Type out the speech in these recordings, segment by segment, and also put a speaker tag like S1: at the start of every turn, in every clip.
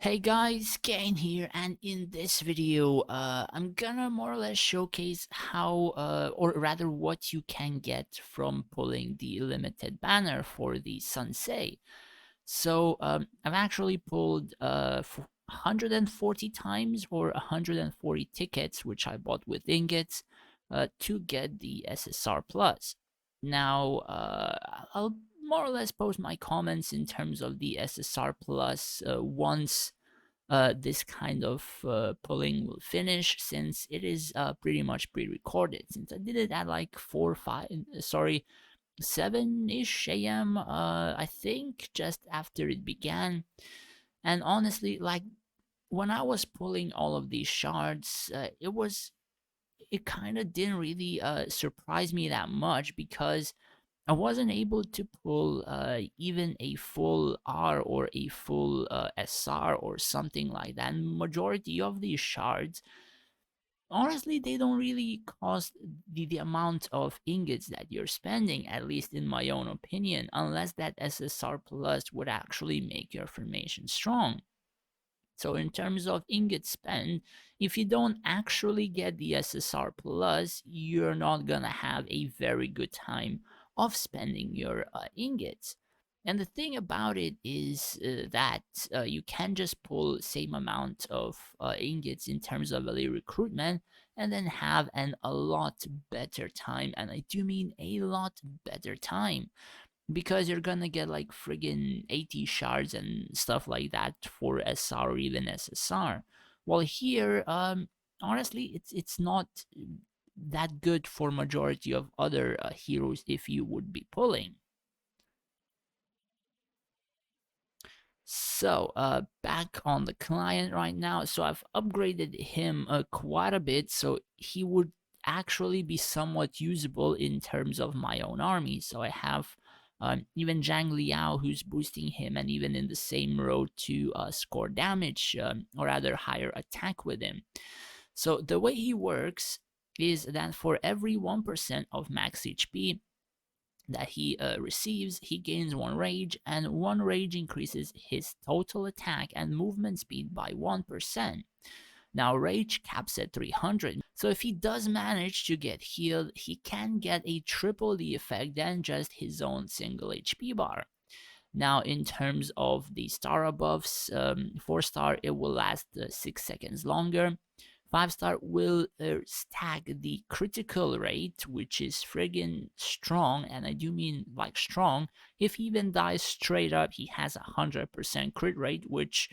S1: Hey guys, Kane here, and in this video, I'm gonna more or less showcase how, or rather what you can get from pulling the limited banner for the Sansei. I've actually pulled 140 times or 140 tickets, which I bought with ingots, to get the SSR Plus. Now, I'll more or less post my comments in terms of the SSR Plus once this kind of pulling will finish, since it is pretty much pre-recorded, since I did it at like 4 5 sorry 7ish a.m. I think just after it began. And honestly, like, when I was pulling all of these shards, it kind of didn't really surprise me that much, because I wasn't able to pull even a full R or a full SR or something like that. And majority of these shards, honestly, they don't really cost the amount of ingots that you're spending, at least in my own opinion, unless that SSR Plus would actually make your formation strong. So in terms of ingot spend, if you don't actually get the SSR Plus, you're not gonna have a very good time of spending your ingots. And the thing about it is that you can just pull same amount of ingots in terms of early recruitment, and then have a lot better time, and I do mean a lot better time, because you're gonna get like friggin' 80 shards and stuff like that for SR or even SSR. While here, honestly, it's not that good for majority of other heroes if you would be pulling. Back on the client right now. So I've upgraded him quite a bit, so he would actually be somewhat usable in terms of my own army. So I have even Zhang Liao, who's boosting him, and even in the same row to score damage, or rather higher attack with him. So the way he works is that for every 1% of max HP that he receives, he gains 1 rage, and 1 rage increases his total attack and movement speed by 1%. Now, rage caps at 300, so if he does manage to get healed, he can get a triple the effect than just his own single HP bar. Now, in terms of the star buffs, 4 star, it will last 6 seconds longer. 5 star will stack the critical rate, which is friggin' strong, and I do mean like strong. If he even dies straight up, he has 100% crit rate, which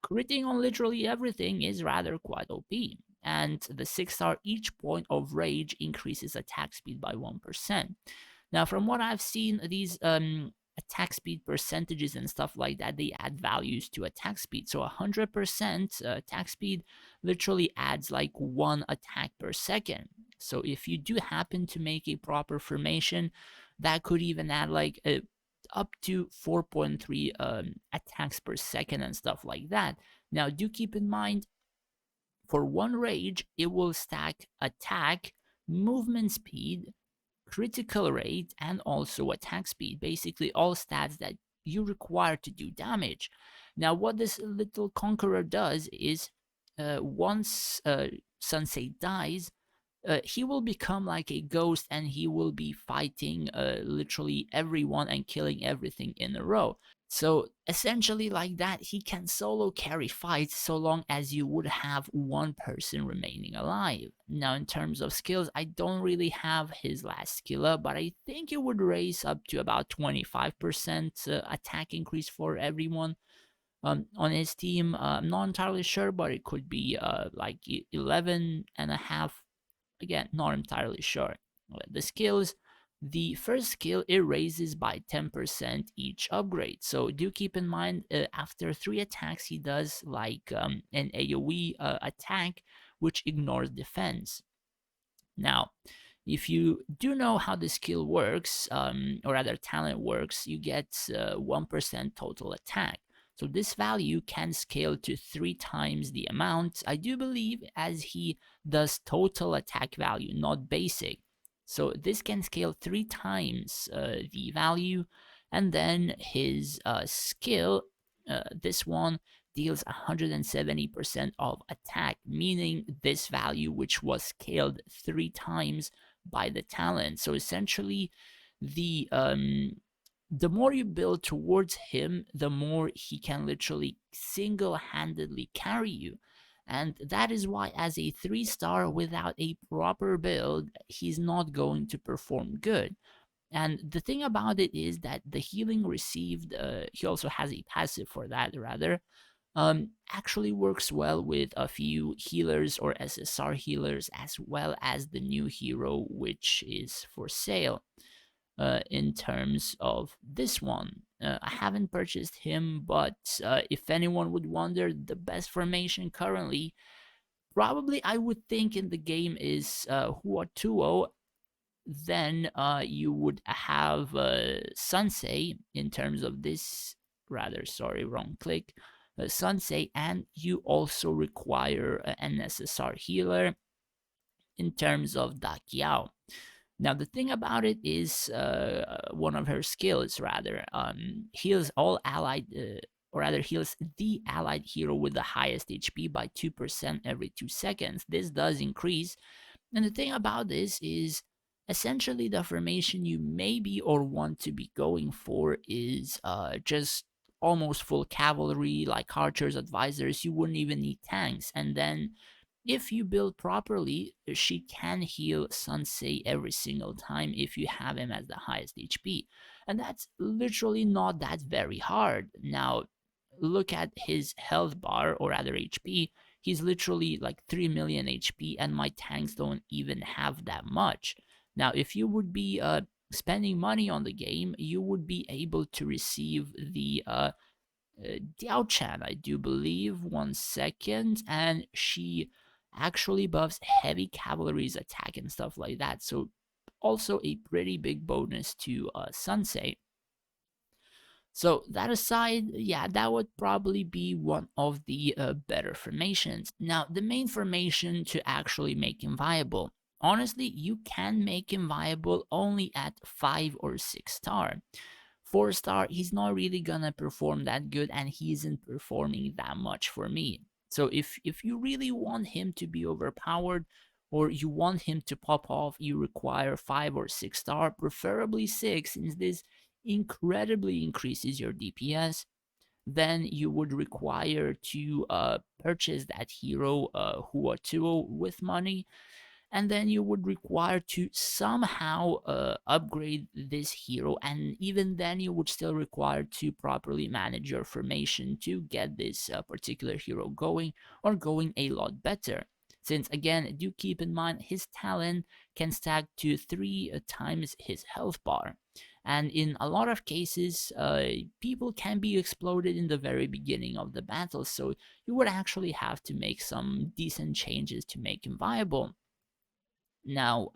S1: critting on literally everything is rather quite OP. And the 6 star, each point of rage increases attack speed by 1%. Now, from what I've seen, these attack speed percentages and stuff like that, they add values to attack speed. So 100% attack speed literally adds like 1 attack per second. So if you do happen to make a proper formation, that could even add like up to 4.3 attacks per second and stuff like that. Now, do keep in mind, for 1 rage, it will stack attack, movement speed, critical rate, and also attack speed. Basically, all stats that you require to do damage. Now, what this little conqueror does is, once Sensei dies, he will become like a ghost, and he will be fighting literally everyone and killing everything in a row. So essentially, like that, he can solo carry fights so long as you would have 1 person remaining alive. Now, in terms of skills, I don't really have his last skill up, but I think it would raise up to about 25% attack increase for everyone on his team. I'm not entirely sure, but it could be like 11 and a half. Again, not entirely sure. The skills, the first skill, it raises by 10% each upgrade. So do keep in mind, after 3 attacks, he does like an AoE attack, which ignores defense. Now, if you do know how the skill works, or rather talent works, you get 1% total attack. So this value can scale to 3 times the amount, I do believe, as he does total attack value, not basic. So this can scale 3 times the value, and then his skill, this one deals 170% of attack, meaning this value, which was scaled 3 times by the talent. So essentially, the more you build towards him, the more he can literally single-handedly carry you. And that is why, as a 3-star without a proper build, he's not going to perform good. And the thing about it is that the healing received, he also has a passive for that, rather, actually works well with a few healers or SSR healers, as well as the new hero, which is for sale. In terms of this one, I haven't purchased him, but if anyone would wonder, the best formation currently, probably I would think in the game is Huatuo. Then you would have Sansei in terms of this, rather, sorry, wrong click, Sansei, and you also require an SSR healer in terms of Dakiao. Now, the thing about it is, one of her skills, rather, heals all allied, or rather, heals the allied hero with the highest HP by 2% every 2 seconds. This does increase. And the thing about this is, essentially, the formation you may be or want to be going for is just almost full cavalry, like archers, advisors. You wouldn't even need tanks. And then if you build properly, she can heal Sansei every single time if you have him as the highest HP. And that's literally not that very hard. Now, look at his health bar, or rather HP. He's literally like 3 million HP, and my tanks don't even have that much. Now, if you would be spending money on the game, you would be able to receive the Diao Chan, I do believe. 1 second, and she actually buffs heavy cavalry's attack and stuff like that. So also a pretty big bonus to Sansei. So that aside, yeah, that would probably be one of the better formations. Now, the main formation to actually make him viable. Honestly, you can make him viable only at 5 or 6 star. 4-star, he's not really gonna perform that good, and he isn't performing that much for me. So if you really want him to be overpowered, or you want him to pop off, you require 5 or 6-star, preferably 6, since this incredibly increases your DPS. Then you would require to purchase that hero, Huatuo, with money, and then you would require to somehow upgrade this hero, and even then you would still require to properly manage your formation to get this particular hero going, or going a lot better, since again, do keep in mind his talent can stack to 3 times his health bar, and in a lot of cases people can be exploded in the very beginning of the battle, so you would actually have to make some decent changes to make him viable. Now,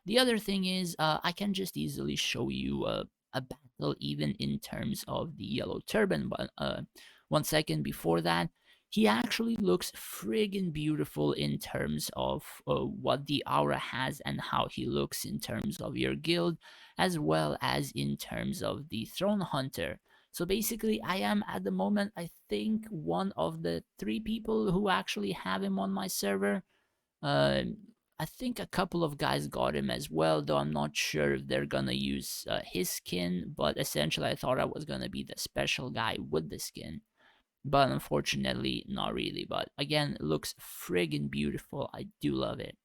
S1: the other thing is, I can just easily show you a battle, even in terms of the yellow turban. But 1 second before that, he actually looks friggin' beautiful in terms of what the aura has and how he looks in terms of your guild, as well as in terms of the throne hunter. So basically, I am at the moment, I think, one of the 3 people who actually have him on my server. Uh, I think a couple of guys got him as well, though I'm not sure if they're gonna use his skin, but essentially I thought I was gonna be the special guy with the skin. But unfortunately, not really. But again, it looks friggin' beautiful. I do love it.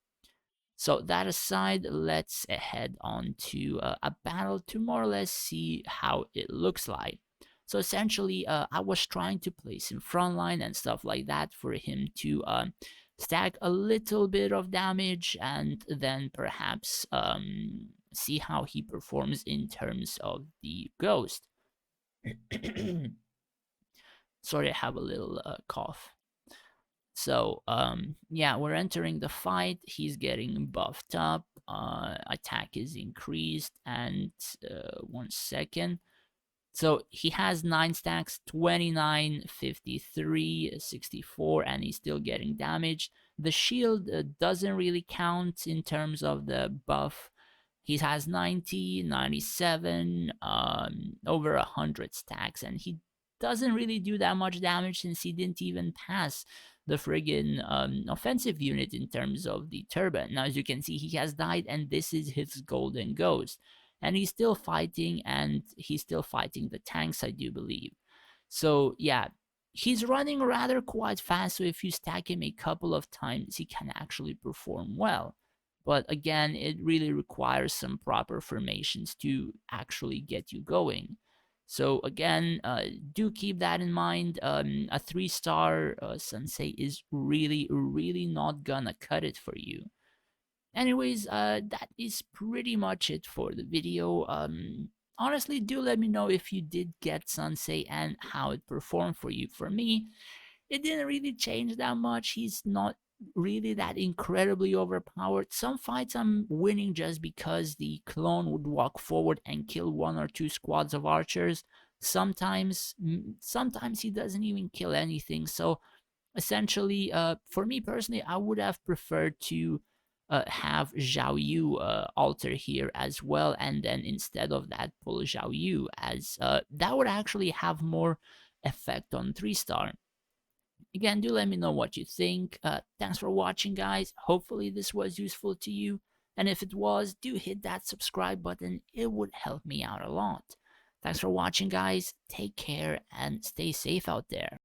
S1: So that aside, let's head on to a battle to more or less see how it looks like. So essentially, I was trying to place him frontline and stuff like that for him to stack a little bit of damage, and then perhaps see how he performs in terms of the ghost. Sorry, I have a little cough. So, yeah, we're entering the fight. He's getting buffed up. Attack is increased, and 1 second. So he has 9 stacks, 29, 53, 64, and he's still getting damaged. The shield doesn't really count in terms of the buff. He has 90, 97, over 100 stacks, and he doesn't really do that much damage since he didn't even pass the friggin' offensive unit in terms of the turban. Now, as you can see, he has died, and this is his golden ghost. And he's still fighting, and he's still fighting the tanks, I do believe. So, yeah, he's running rather quite fast, so if you stack him a couple of times, he can actually perform well. But again, it really requires some proper formations to actually get you going. So again, do keep that in mind. A 3-star sensei is really, really not gonna cut it for you. Anyways, that is pretty much it for the video. Honestly, do let me know if you did get Sensei and how it performed for you. For me, it didn't really change that much. He's not really that incredibly overpowered. Some fights I'm winning just because the clone would walk forward and kill 1 or 2 squads of archers. Sometimes he doesn't even kill anything. So essentially, for me personally, I would have preferred to have Zhao Yu alter here as well, and then instead of that, pull Zhao Yu, as that would actually have more effect on 3-star. Again, do let me know what you think. Thanks for watching, guys. Hopefully this was useful to you. And if it was, do hit that subscribe button. It would help me out a lot. Thanks for watching, guys. Take care and stay safe out there.